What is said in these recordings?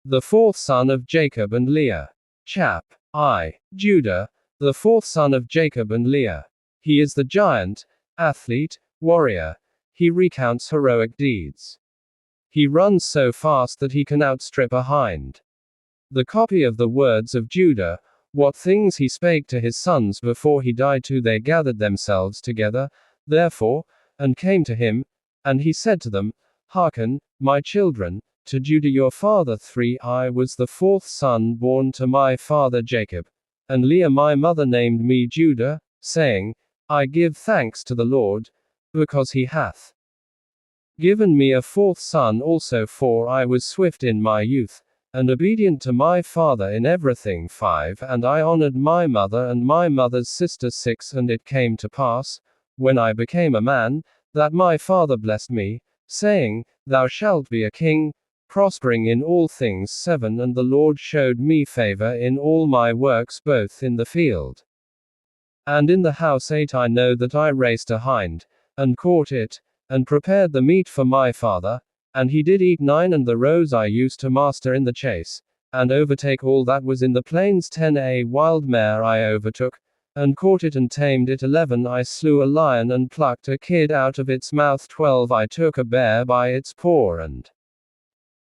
the fourth son of Jacob and Leah. Chap. I. Judah, the fourth son of Jacob and Leah. He is the giant, athlete, warrior. He recounts heroic deeds. He runs so fast that he can outstrip a hind. The copy of the words of Judah, what things he spake to his sons before he died, too they gathered themselves together, therefore, and came to him, and he said to them, Hearken, my children, to Judah your father. 3 I was the fourth son born to my father Jacob, and Leah my mother named me Judah, saying, I give thanks to the Lord, because he hath given me a fourth son also, for I was swift in my youth, and obedient to my father in everything. 5 And I honored my mother and my mother's sister. 6 And it came to pass, when I became a man, that my father blessed me, saying, Thou shalt be a king, prospering in all things. 7 And the Lord showed me favor in all my works, both in the field and in the house. 8 I know that I raced a hind, and caught it, and prepared the meat for my father, and he did eat. 9 And the roes I used to master in the chase, and overtake all that was in the plains. 10 A wild mare I overtook, and caught it and tamed it. 11 I slew a lion and plucked a kid out of its mouth. 12 I took a bear by its paw and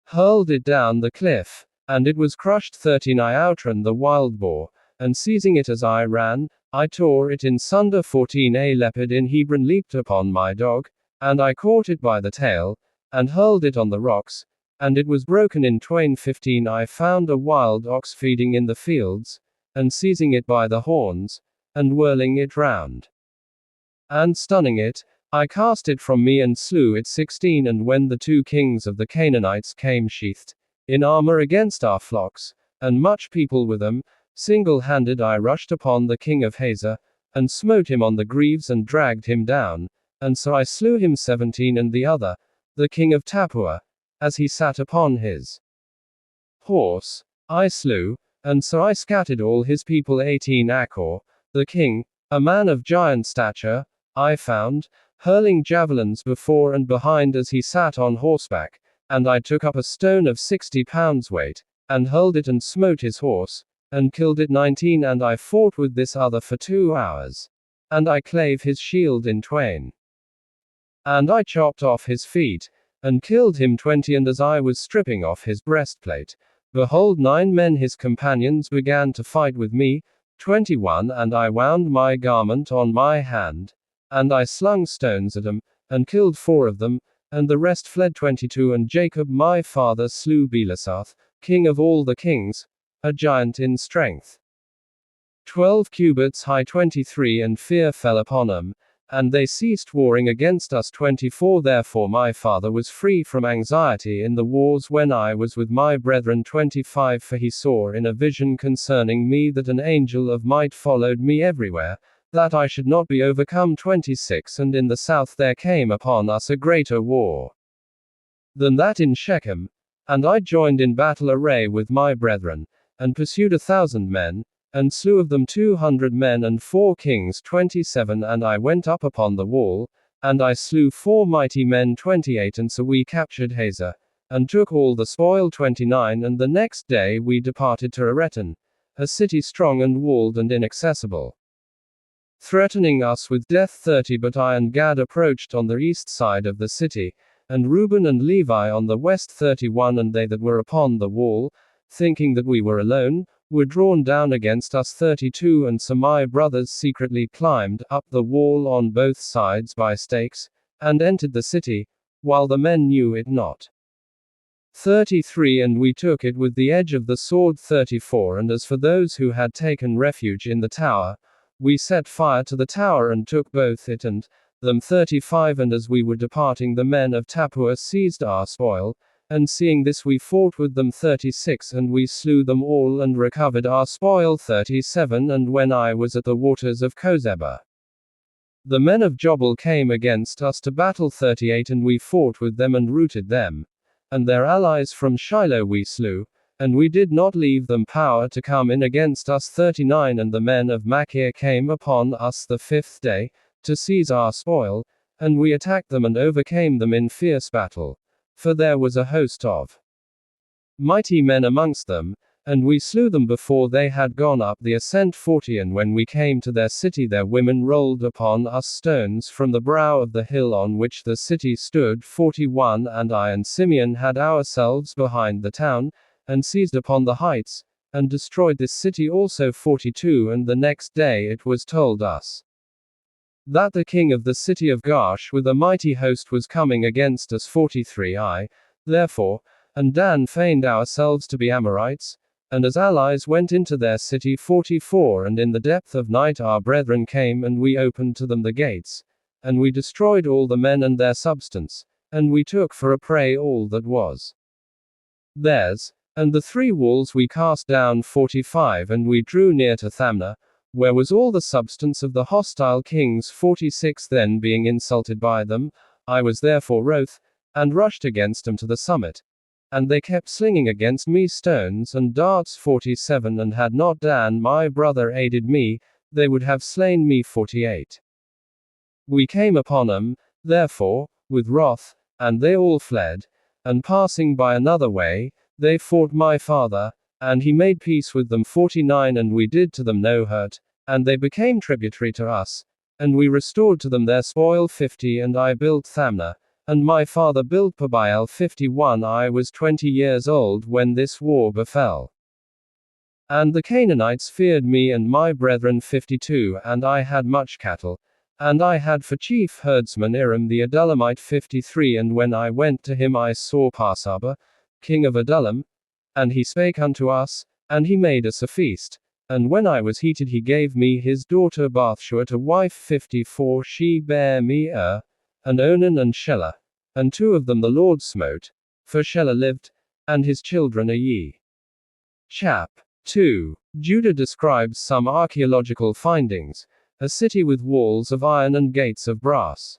hurled it down the cliff, and it was crushed. 13 I outran the wild boar, and seizing it as I ran, I tore it in sunder. 14 A leopard in Hebron leaped upon my dog, and I caught it by the tail, and hurled it on the rocks, and it was broken in twain. 15 I found a wild ox feeding in the fields, and seizing it by the horns, and whirling it round, and stunning it, I cast it from me and slew it. 16 And when the 2 kings of the Canaanites came sheathed in armor against our flocks, and much people with them, single-handed I rushed upon the king of Hazor, and smote him on the greaves and dragged him down, and so I slew him. 17 And the other, the king of Tappuah, as he sat upon his horse, I slew, and so I scattered all his people. 18 Achor, the king, a man of giant stature, I found, hurling javelins before and behind as he sat on horseback, and I took up a stone of 60 pounds weight, and hurled it and smote his horse, and killed it. 19 And I fought with this other for 2 hours, and I clave his shield in twain, and I chopped off his feet, and killed him. 20 And as I was stripping off his breastplate, behold 9 men his companions began to fight with me. 21 And I wound my garment on my hand, and I slung stones at them, and killed 4 of them, and the rest fled. 22 And Jacob my father slew Belasath, king of all the kings, a giant in strength, 12 cubits high. 23 And fear fell upon them, and they ceased warring against us. 24 Therefore my father was free from anxiety in the wars when I was with my brethren. 25 For he saw in a vision concerning me that an angel of might followed me everywhere, that I should not be overcome. 26 And in the south there came upon us a greater war than that in Shechem, and I joined in battle array with my brethren, and pursued 1,000 men, and slew of them 200 men and 4 kings. 27 And I went up upon the wall, and I slew 4 mighty men. 28 And so we captured Hazor, and took all the spoil. 29 And the next day we departed to Eretan, a city strong and walled and inaccessible, threatening us with death. 30 But I and Gad approached on the east side of the city, and Reuben and Levi on the west. 31 And they that were upon the wall, thinking that we were alone, were drawn down against us. 32 And so my brothers secretly climbed up the wall on both sides by stakes, and entered the city, while the men knew it not. 33 And we took it with the edge of the sword. 34 And as for those who had taken refuge in the tower, we set fire to the tower and took both it and them. 35 And as we were departing, the men of Tappuah seized our spoil, and seeing this we fought with them. 36 And we slew them all and recovered our spoil. 37 And when I was at the waters of Kozeba, the men of Jobel came against us to battle. 38 And we fought with them and routed them, and their allies from Shiloh we slew, and we did not leave them power to come in against us. 39 And the men of Machir came upon us the 5th day, to seize our spoil, and we attacked them and overcame them in fierce battle, for there was a host of mighty men amongst them, and we slew them before they had gone up the ascent 40. And when we came to their city, their women rolled upon us stones from the brow of the hill on which the city stood. 41. And I and Simeon had ourselves behind the town, and seized upon the heights, and destroyed this city also. 42. And the next day it was told us that the king of the city of Gaash with a mighty host was coming against us. 43. I, therefore, and Dan feigned ourselves to be Amorites, and as allies went into their city. 44. And in the depth of night our brethren came, and we opened to them the gates, and we destroyed all the men and their substance, and we took for a prey all that was theirs, and the 3 walls we cast down. 45. And we drew near to Thamnah, where was all the substance of the hostile kings. 46. Then being insulted by them, I was therefore wroth, and rushed against them to the summit. And they kept slinging against me stones and darts. 47. And had not Dan my brother aided me, they would have slain me. 48. We came upon them, therefore, with wrath, and they all fled, and passing by another way, they fought my father, and he made peace with them. 49. And we did to them no hurt, and they became tributary to us, and we restored to them their spoil. 50. And I built Thamnah, and my father built Pabael. 51. I was 20 years old when this war befell, and the Canaanites feared me and my brethren. 52. And I had much cattle, and I had for chief herdsman Iram the Adullamite. 53. And when I went to him I saw Parsaba, king of Adullam, and he spake unto us, and he made us a feast. And when I was heated he gave me his daughter Bathshua to wife. 54. She bare me and Onan and Shelah, and 2 of them the Lord smote, for Shelah lived, and his children are ye. Chap. 2. Judah describes some archaeological findings, a city with walls of iron and gates of brass.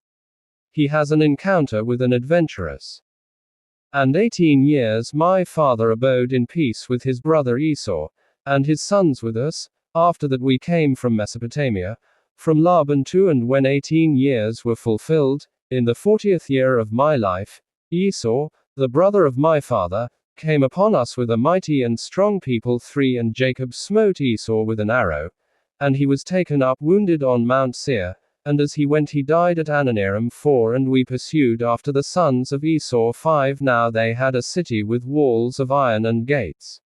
He has an encounter with an adventuress. And 18 years my father abode in peace with his brother Esau, and his sons with us, after that we came from Mesopotamia, from Laban too. And when 18 years were fulfilled, in the 40th year of my life, Esau, the brother of my father, came upon us with a mighty and strong people. 3. And Jacob smote Esau with an arrow, and he was taken up wounded on Mount Seir, and as he went he died at Ananiram. 4. And we pursued after the sons of Esau. 5. Now they had a city with walls of iron and gates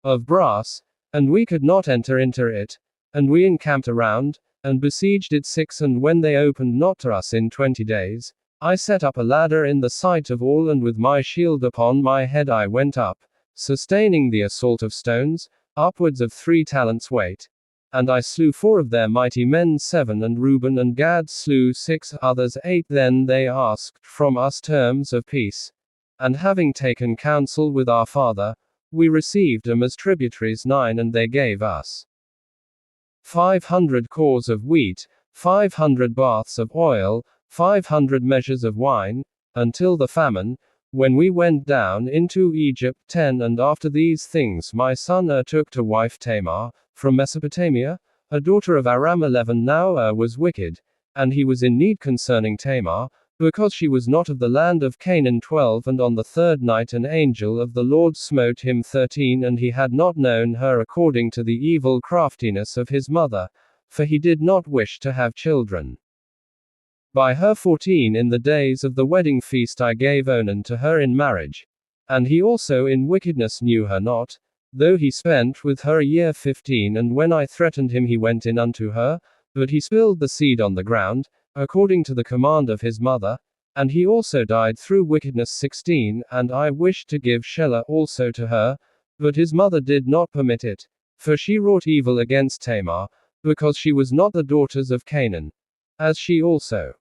of brass, and we could not enter into it, and we encamped around, and besieged it. 6. And when they opened not to us in 20 days, I set up a ladder in the sight of all, and with my shield upon my head I went up, sustaining the assault of stones, upwards of 3 talents weight. And I slew 4 of their mighty men. 7. And Reuben and Gad slew 6 others. 8. Then they asked from us terms of peace, and having taken counsel with our father, we received them as tributaries. 9. And they gave us 500 cors of wheat, 500 baths of oil, 500 measures of wine, until the famine, when we went down into Egypt. 10. And after these things my son took to wife Tamar, from Mesopotamia, a daughter of Aram. 11. Now was wicked, and he was in need concerning Tamar, because she was not of the land of Canaan. 12. And on the 3rd night an angel of the Lord smote him. 13. And he had not known her according to the evil craftiness of his mother, for he did not wish to have children by her. 14. In the days of the wedding feast I gave Onan to her in marriage, and he also in wickedness knew her not, though he spent with her a year. 15. And when I threatened him he went in unto her, but he spilled the seed on the ground, according to the command of his mother, and he also died through wickedness. 16. And I wished to give Shelah also to her, but his mother did not permit it, for she wrought evil against Tamar, because she was not the daughters of Canaan, as she also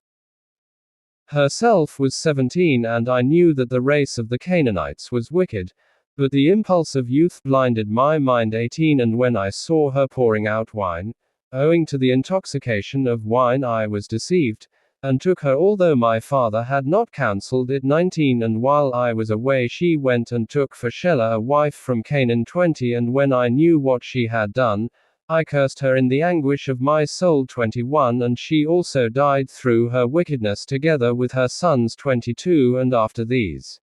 herself was 17. And I knew that the race of the Canaanites was wicked, but the impulse of youth blinded my mind. 18. And when I saw her pouring out wine, owing to the intoxication of wine I was deceived, and took her although my father had not counseled it. 19. And while I was away she went and took for Shelah a wife from Canaan. 20. And when I knew what she had done, I cursed her in the anguish of my soul. 21. And she also died through her wickedness together with her sons. 22. And after these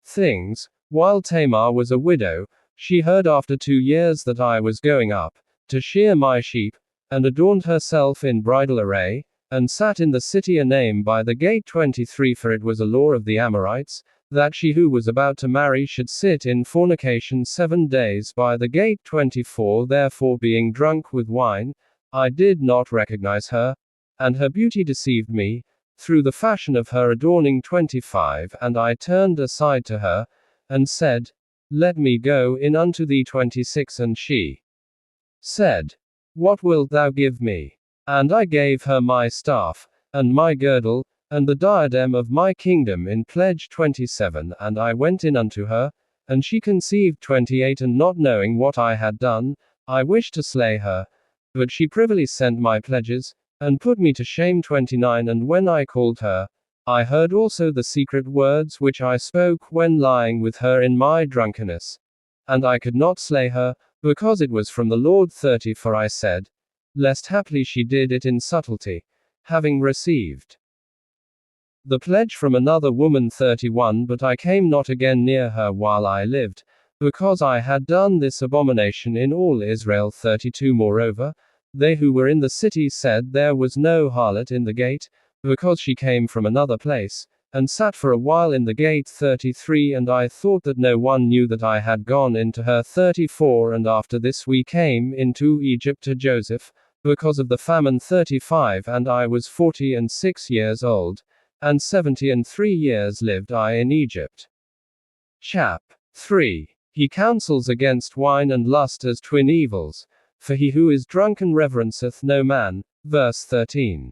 things, While Tamar was a widow, she heard after 2 years that I was going up to shear my sheep, and adorned herself in bridal array, and sat in the city Enaim by the gate 23. For it was a law of the Amorites, that she who was about to marry should sit in fornication 7 days by the gate 24. Therefore, being drunk with wine, I did not recognize her, and her beauty deceived me, through the fashion of her adorning. 25. And I turned aside to her, and said, Let me go in unto thee. 26. And she said, What wilt thou give me? And I gave her my staff, and my girdle, and the diadem of my kingdom in pledge. 27. And I went in unto her, and she conceived. 28. And not knowing what I had done, I wished to slay her, but she privily sent my pledges, and put me to shame. 29. And when I called her, I heard also the secret words which I spoke when lying with her in my drunkenness. And I could not slay her, because it was from the Lord. 30. For I said, lest haply she did it in subtlety, having received the pledge from another woman. 31. But I came not again near her while I lived, because I had done this abomination in all Israel. 32. Moreover, they who were in the city said there was no harlot in the gate, because she came from another place, and sat for a while in the gate. 33. And I thought that no one knew that I had gone into her. 34. And after this we came into Egypt to Joseph, because of the famine. 35. And I was 46 years old, and 73 years lived I in Egypt. Chap. 3. He counsels against wine and lust as twin evils, for he who is drunken reverenceth no man. Verse 13.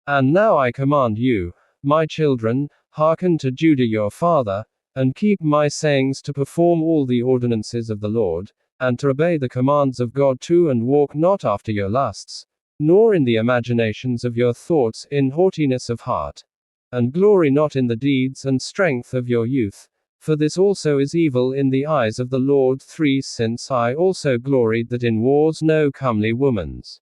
And now I command you, my children, hearken to Judah your father, and keep my sayings to perform all the ordinances of the Lord, and to obey the commands of God too, and walk not after your lusts, nor in the imaginations of your thoughts in haughtiness of heart, and glory not in the deeds and strength of your youth, for this also is evil in the eyes of the Lord. 3. Since I also gloried that in wars no comely woman's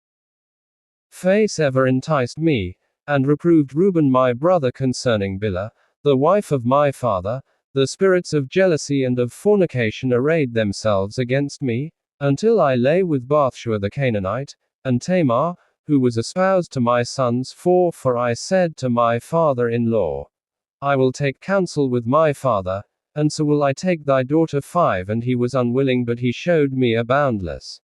face ever enticed me, and reproved Reuben my brother concerning Bilhah, the wife of my father, the spirits of jealousy and of fornication arrayed themselves against me, until I lay with Bathshua the Canaanite, and Tamar, who was espoused to my sons. 4. For I said to my father-in-law, I will take counsel with my father, and so will I take thy daughter. 5. And he was unwilling, but he showed me a boundless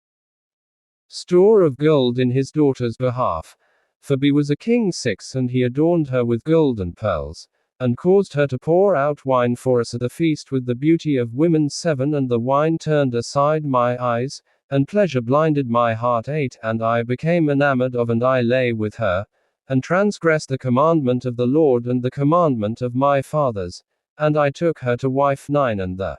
store of gold in his daughter's behalf. For B was a king. 6. And he adorned her with gold and pearls, and caused her to pour out wine for us at the feast with the beauty of women. 7. And the wine turned aside my eyes, and pleasure blinded my heart. 8. And I became enamored of, and I lay with her, and transgressed the commandment of the Lord and the commandment of my fathers, and I took her to wife. 9. And the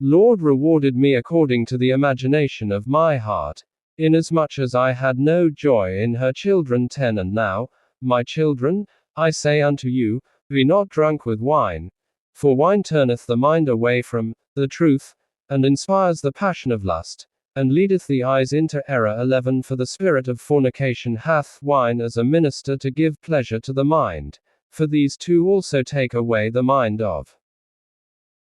Lord rewarded me according to the imagination of my heart, inasmuch as I had no joy in her children. 10. And now, my children, I say unto you, be not drunk with wine, for wine turneth the mind away from the truth, and inspires the passion of lust, and leadeth the eyes into error. 11. For the spirit of fornication hath wine as a minister to give pleasure to the mind, for these two also take away the mind of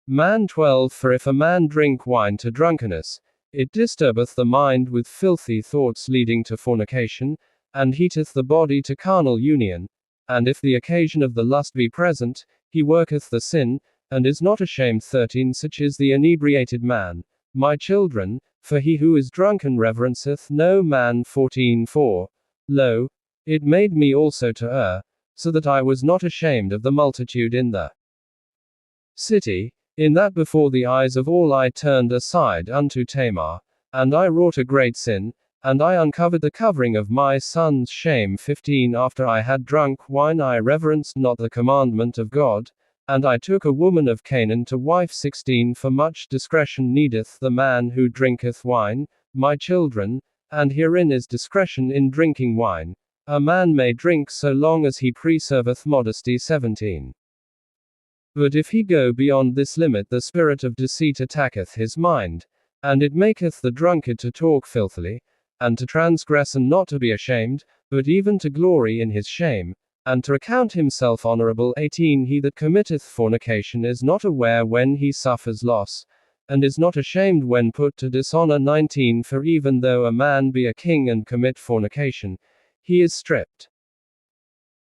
man. 12. For if a man drink wine to drunkenness, it disturbeth the mind with filthy thoughts leading to fornication, and heateth the body to carnal union. And if the occasion of the lust be present, he worketh the sin, and is not ashamed. 13. Such is the inebriated man, my children, for he who is drunken reverenceth no man. 14. For, lo, it made me also to err, so that I was not ashamed of the multitude in the city, in that before the eyes of all I turned aside unto Tamar, and I wrought a great sin, and I uncovered the covering of my son's shame. 15. After I had drunk wine I reverenced not the commandment of God, and I took a woman of Canaan to wife. 16. For much discretion needeth the man who drinketh wine, my children, and herein is discretion in drinking wine. A man may drink so long as he preserveth modesty. 17. But if he go beyond this limit, the spirit of deceit attacketh his mind, and it maketh the drunkard to talk filthily, and to transgress, and not to be ashamed, but even to glory in his shame, and to account himself honorable. 18 He that committeth fornication is not aware when he suffers loss, and is not ashamed when put to dishonor. 19 For even though a man be a king and commit fornication, he is stripped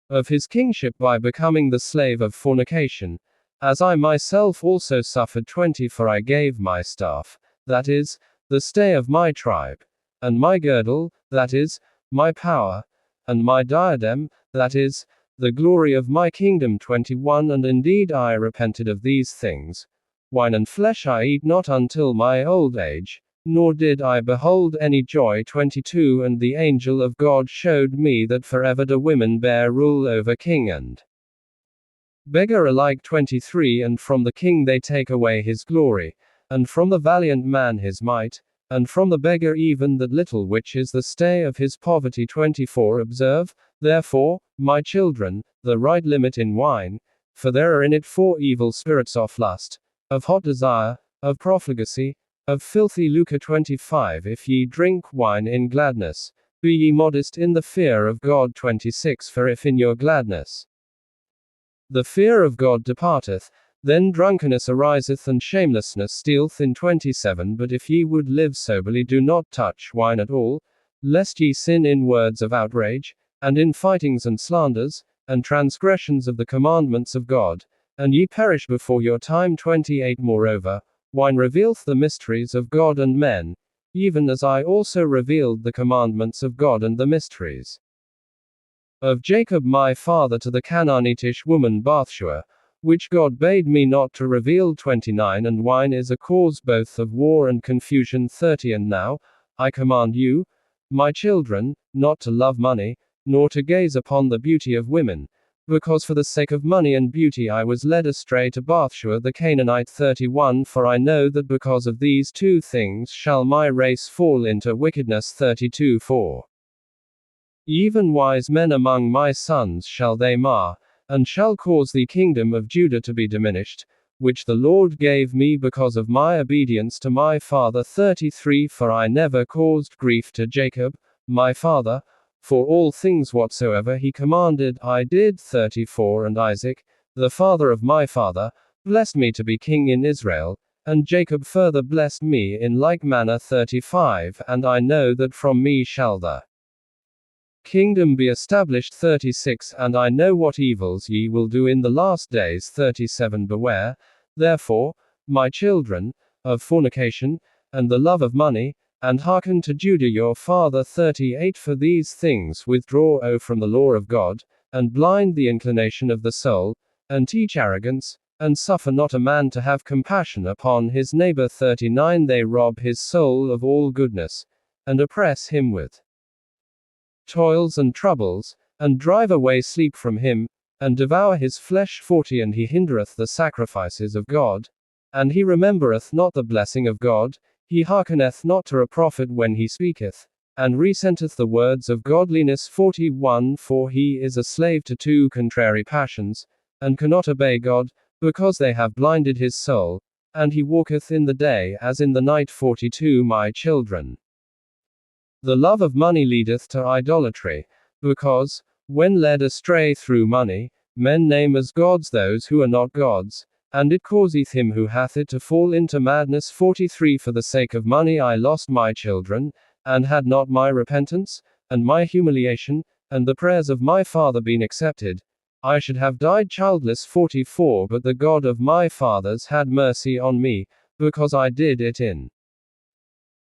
of his kingship by becoming the slave of fornication, as I myself also suffered. 20 For I gave my staff, that is, the stay of my tribe, and my girdle, that is, my power, and my diadem, that is, the glory of my kingdom. 21 And indeed I repented of these things. Wine and flesh I eat not until my old age, nor did I behold any joy. 22 And the angel of God showed me that forever do women bear rule over king and beggar alike. 23 And from the king they take away his glory, and from the valiant man his might, and from the beggar even that little which is the stay of his poverty. 24 Observe, therefore, my children, the right limit in wine, for there are in it 4 evil spirits: of lust, of hot desire, of profligacy, of filthy lucre. 25 If ye drink wine in gladness, be ye modest in the fear of God. 26 For if in your gladness the fear of God departeth, then drunkenness ariseth and shamelessness stealeth in. 27 But if ye would live soberly, do not touch wine at all, lest ye sin in words of outrage, and in fightings and slanders, and transgressions of the commandments of God, and ye perish before your time. 28 Moreover, wine revealeth the mysteries of God and men, even as I also revealed the commandments of God and the mysteries of Jacob my father to the Canaanitish woman Bathshua, which God bade me not to reveal. 29 And wine is a cause both of war and confusion. 30 And now, I command you, my children, not to love money, nor to gaze upon the beauty of women, because for the sake of money and beauty I was led astray to Bathshua the Canaanite. 31 For I know that because of these 2 things shall my race fall into wickedness. 32 For even wise men among my sons shall they mar, and shall cause the kingdom of Judah to be diminished, which the Lord gave me because of my obedience to my father. 33 For I never caused grief to Jacob, my father, for all things whatsoever he commanded I did. 34 And Isaac, the father of my father, blessed me to be king in Israel, and Jacob further blessed me in like manner. 35 And I know that from me shall the kingdom be established. 36 And I know what evils ye will do in the last days. 37 Beware, therefore, my children, of fornication, and the love of money, and hearken to Judah your father. 38 For these things withdraw from the law of God, and blind the inclination of the soul, and teach arrogance, and suffer not a man to have compassion upon his neighbor. 39 They rob his soul of all goodness, and oppress him with toils and troubles, and drive away sleep from him, and devour his flesh. 40 And he hindereth the sacrifices of God, and he remembereth not the blessing of God, he hearkeneth not to a prophet when he speaketh, and resenteth the words of godliness. 41 For he is a slave to 2 contrary passions, and cannot obey God, because they have blinded his soul, and he walketh in the day as in the night. 42 My children, the love of money leadeth to idolatry, because, when led astray through money, men name as gods those who are not gods, and it causeth him who hath it to fall into madness. 43 For the sake of money I lost my children, and had not my repentance, and my humiliation, and the prayers of my father been accepted, I should have died childless. 44 But the God of my fathers had mercy on me, because I did it in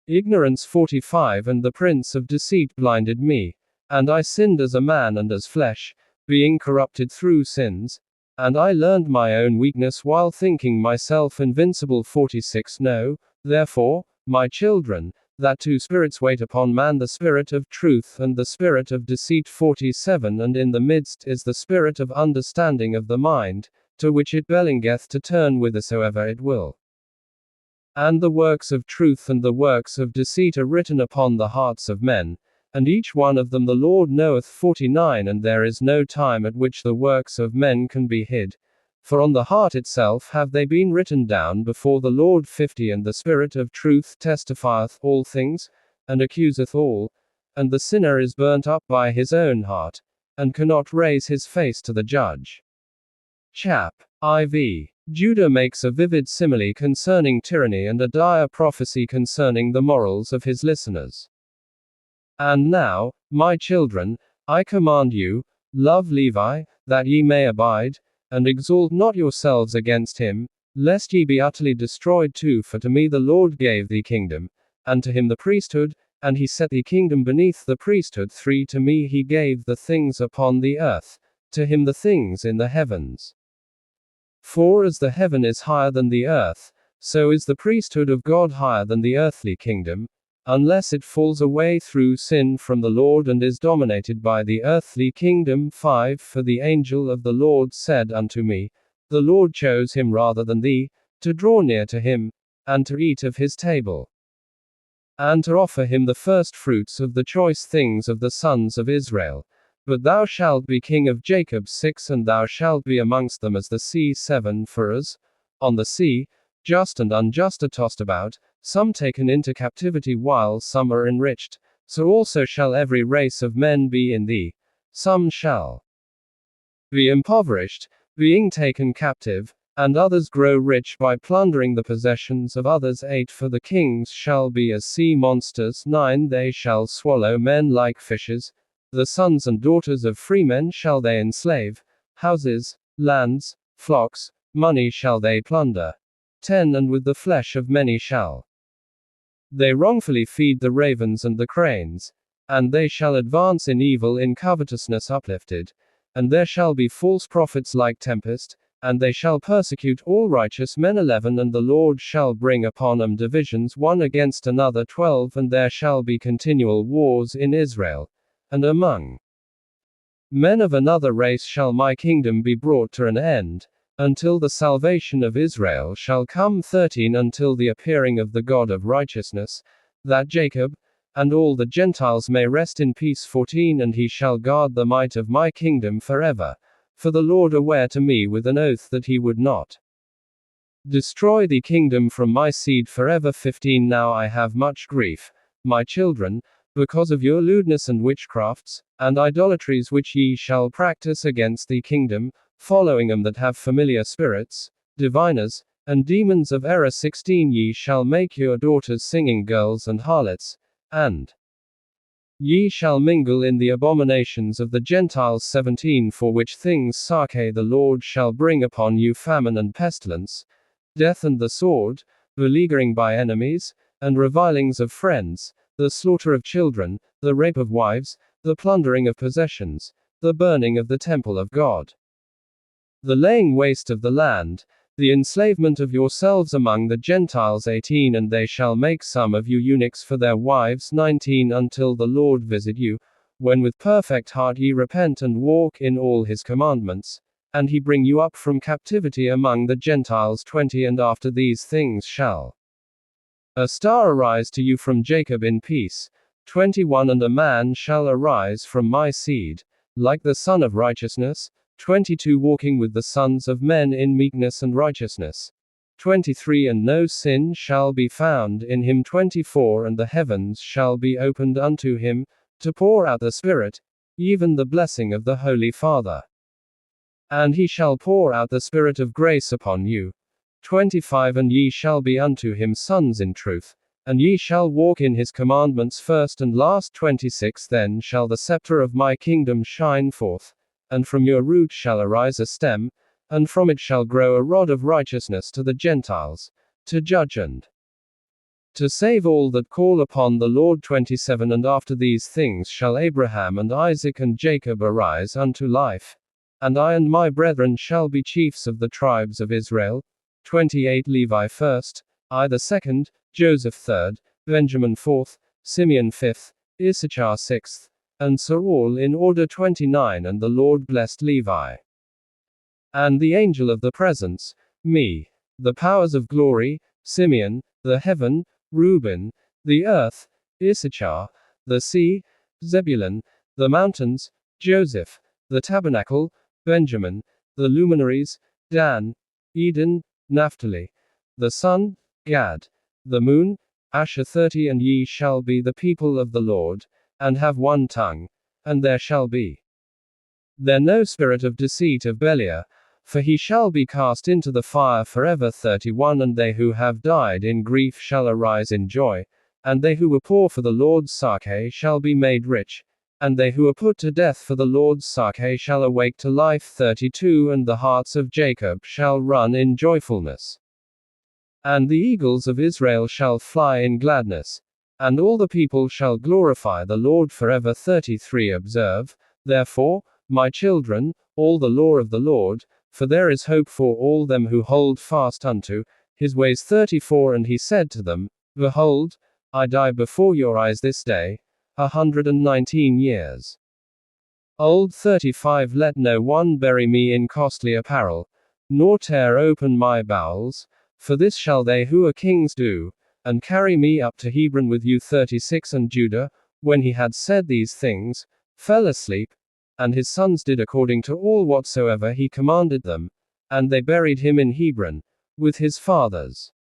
ignorance. 45 And the prince of deceit blinded me, and I sinned as a man and as flesh, being corrupted through sins, and I learned my own weakness while thinking myself invincible. 46 Know, therefore, my children, that 2 spirits wait upon man, the spirit of truth and the spirit of deceit. 47 And in the midst is the spirit of understanding of the mind, to which it belongeth to turn whithersoever it will. And the works of truth and the works of deceit are written upon the hearts of men, and each one of them the Lord knoweth. 49 And there is no time at which the works of men can be hid, for on the heart itself have they been written down before the Lord. 50 And the spirit of truth testifieth all things, and accuseth all, and the sinner is burnt up by his own heart, and cannot raise his face to the judge. Chap. IV. Judah makes a vivid simile concerning tyranny and a dire prophecy concerning the morals of his listeners. And now, my children, I command you, love Levi, that ye may abide, and exalt not yourselves against him, lest ye be utterly destroyed too. For to me the Lord gave thee kingdom, and to him the priesthood, and he set thee kingdom beneath the priesthood. 3 To me he gave the things upon the earth, to him the things in the heavens. For as the heaven is higher than the earth, so is the priesthood of God higher than the earthly kingdom, unless it falls away through sin from the Lord and is dominated by the earthly kingdom. 5 For the angel of the Lord said unto me, the Lord chose him rather than thee, to draw near to him, and to eat of his table, and to offer him the firstfruits of the choice things of the sons of Israel. But thou shalt be king of Jacob. 6 And thou shalt be amongst them as the sea. 7 For as on the sea, just and unjust are tossed about, some taken into captivity while some are enriched, so also shall every race of men be in thee. Some shall be impoverished, being taken captive, and others grow rich by plundering the possessions of others. 8 For the kings shall be as sea monsters. 9 They shall swallow men like fishes. The sons and daughters of freemen shall they enslave, houses, lands, flocks, money shall they plunder. 10 And with the flesh of many shall they wrongfully feed the ravens and the cranes, and they shall advance in evil in covetousness uplifted, and there shall be false prophets like tempest, and they shall persecute all righteous men. 11 And the Lord shall bring upon them divisions one against another. 12 And there shall be continual wars in Israel, and among men of another race shall my kingdom be brought to an end, until the salvation of Israel shall come. 13 Until the appearing of the God of righteousness, that Jacob and all the Gentiles may rest in peace. 14 And he shall guard the might of my kingdom forever, for the Lord aware to me with an oath that he would not destroy the kingdom from my seed forever. 15 Now I have much grief, my children, because of your lewdness and witchcrafts, and idolatries which ye shall practice against the kingdom, following them that have familiar spirits, diviners, and demons of error. 16 Ye shall make your daughters singing girls and harlots, and ye shall mingle in the abominations of the Gentiles. 17 For which things Sake the Lord shall bring upon you famine and pestilence, death and the sword, beleaguering by enemies, and revilings of friends, the slaughter of children, the rape of wives, the plundering of possessions, the burning of the temple of God, the laying waste of the land, the enslavement of yourselves among the Gentiles. 18 And they shall make some of you eunuchs for their wives. 19 Until the Lord visit you, when with perfect heart ye repent and walk in all his commandments, and he bring you up from captivity among the Gentiles. 20 And after these things shall a star arise to you from Jacob in peace. 21 And a man shall arise from my seed, like the Son of Righteousness. 22 Walking with the sons of men in meekness and righteousness. 23 And no sin shall be found in him. 24 And the heavens shall be opened unto him, to pour out the Spirit, even the blessing of the Holy Father. And he shall pour out the Spirit of grace upon you. 25 And ye shall be unto him sons in truth, and ye shall walk in his commandments first and last. 26 Then shall the scepter of my kingdom shine forth, and from your root shall arise a stem, and from it shall grow a rod of righteousness to the Gentiles, to judge and to save all that call upon the Lord. 27 And after these things shall Abraham and Isaac and Jacob arise unto life, and I and my brethren shall be chiefs of the tribes of Israel. 28 Levi first, I the second, Joseph third, Benjamin fourth, Simeon fifth, Issachar sixth, and so all in order. 29 And the Lord blessed Levi and the angel of the presence, me, the powers of glory, Simeon, the heaven, Reuben, the earth, Issachar, the sea, Zebulun, the mountains, Joseph, the tabernacle, Benjamin, the luminaries, Dan, Eden, Naphtali, the sun, Gad, the moon, Asher. 30 And ye shall be the people of the Lord, and have one tongue, and there shall be there no spirit of deceit of Beliar, for he shall be cast into the fire forever. 31 And they who have died in grief shall arise in joy, and they who were poor for the Lord's sake shall be made rich, and they who are put to death for the Lord's sake shall awake to life. 32 And the hearts of Jacob shall run in joyfulness, and the eagles of Israel shall fly in gladness, and all the people shall glorify the Lord forever. 33 Observe, therefore, my children, all the law of the Lord, for there is hope for all them who hold fast unto his ways. 34 And he said to them, Behold, I die before your eyes this day, 119 years old. 35 Let no one bury me in costly apparel, nor tear open my bowels, for this shall they who are kings do, and carry me up to Hebron with you. 36 And Judah, when he had said these things, fell asleep, and his sons did according to all whatsoever he commanded them, and they buried him in Hebron, with his fathers.